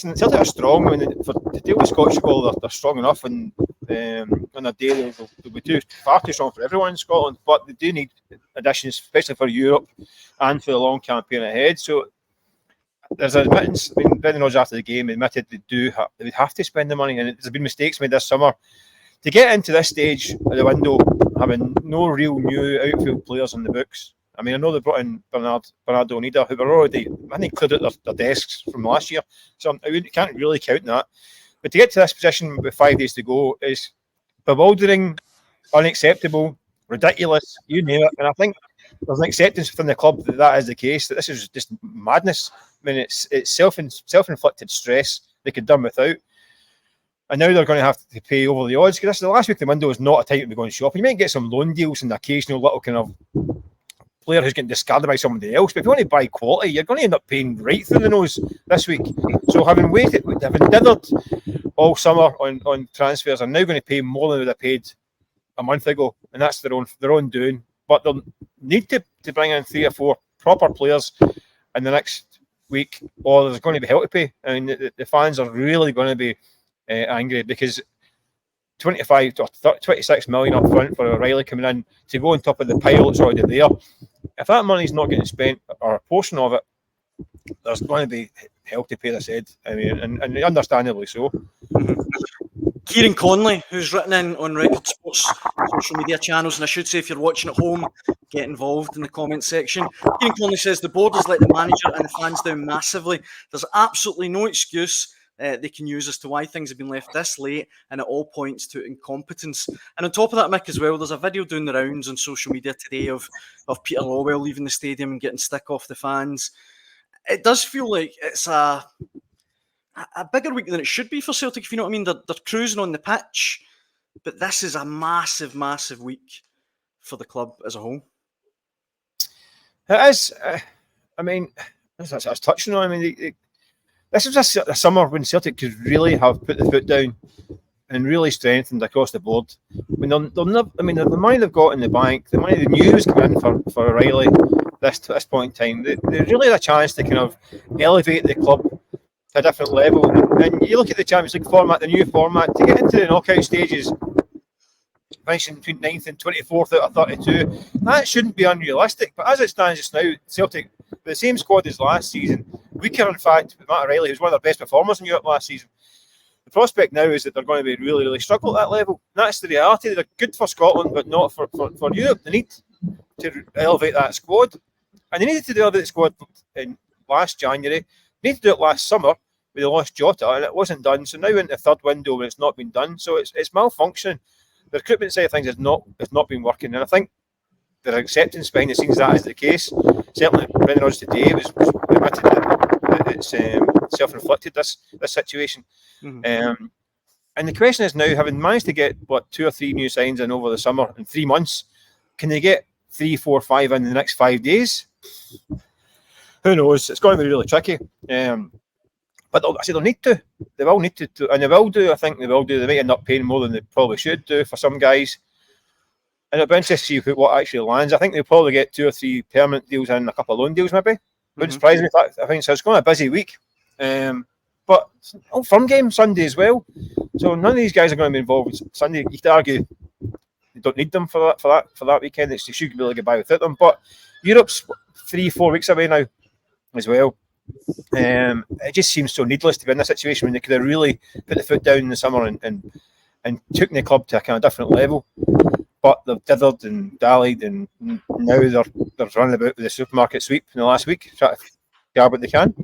Celtic are strong. I mean, to deal with Scottish football, they're strong enough, and on a day they'll be far too strong for everyone in Scotland. But they do need additions, especially for Europe and for the long campaign ahead. So there's an admittance. I mean, Brendan Rodgers after the game admitted they would have to spend the money, and there's been mistakes made this summer to get into this stage of the window, having no real new outfield players on the books. I mean, I know they brought in Bernardo Onida, who were already, I think, cleared out their desks from last year. So I can't really count that. But to get to this position with 5 days to go is bewildering, unacceptable, ridiculous, you name it. And I think there's an acceptance within the club that is the case, that this is just madness. I mean, it's self-inflicted stress they could have done without. And now they're going to have to pay over the odds, because the last week of the window is not a time to be going shopping. You might get some loan deals and the occasional little kind of player who's getting discarded by somebody else. But if you want to buy quality, you're going to end up paying right through the nose this week. So having dithered all summer on transfers, I'm now going to pay more than they would have paid a month ago, and that's their own doing. But they'll need to bring in 3 or 4 proper players in the next week, or there's going to be hell to pay. I mean, the fans are really going to be angry, because 25 to 26 million up front for O'Reilly coming in to go on top of the pile that's already there. If that money's not getting spent, or a portion of it, there's going to be hell to pay, this head. I mean, and understandably so. Mm-hmm. Kieran Conley, who's written in on Record Sports social media channels, and I should say, if you're watching at home, get involved in the comment section. Kieran Conley says the board has let the manager and the fans down massively. There's absolutely no excuse they can use as to why things have been left this late, and it all points to incompetence. And on top of that, Mick, as well, there's a video doing the rounds on social media today of Peter Lawwell leaving the stadium and getting stick off the fans. It does feel like it's a bigger week than it should be for Celtic, if you know what I mean. They're cruising on the pitch, but this is a massive, massive week for the club as a whole. It is. I mean, as I was touching on, I mean, this was a summer when Celtic could really have put the foot down and really strengthened across the board. I mean, the money they've got in the bank, the money they knew was coming in for O'Reilly this point in time, they really had a chance to kind of elevate the club to a different level. And you look at the Champions League format, the new format, to get into the knockout stages, finishing between 9th and 24th out of 32, that shouldn't be unrealistic. But as it stands just now, Celtic, with the same squad as last season, weaker in fact, with Matt O'Reilly, who's one of their best performers in Europe last season. The prospect now is that they're going to be really, really struggle at that level. And that's the reality. They're good for Scotland, but not for Europe. They need to elevate that squad. And they needed to elevate the squad in last January. They needed to do it last summer, when they lost Jota, and it wasn't done. So now we're in the third window when it's not been done. So it's malfunctioning. The recruitment side of things has not been working. And I think their acceptance behind the scenes that is the case. Certainly, Brendan Rodgers today was admitted that it's self-inflicted, this situation. Mm-hmm. And the question is now, having managed to get 2 or 3 new signs in over the summer in 3 months, can they get 3, 4, 5 in the next 5 days? Who knows? It's going to be really tricky. But they'll need to. They will need to, and they will do. I think they will do. They might end up paying more than they probably should do for some guys. And it'll be interesting to see what actually lands. I think they'll probably get 2 or 3 permanent deals and a couple of loan deals, maybe. Wouldn't surprise me if that. I think so. It's going to be a busy week. But firm game Sunday as well. So none of these guys are going to be involved Sunday. You could argue they don't need them for that weekend. They should be able to get by without them. But Europe's 3-4 weeks away now as well. It just seems so needless to be in this situation when they could have really put the foot down in the summer and taken the club to a kind of different level. But they've dithered and dallied, and now they're running about with the supermarket sweep in the last week, trying to grab what they can.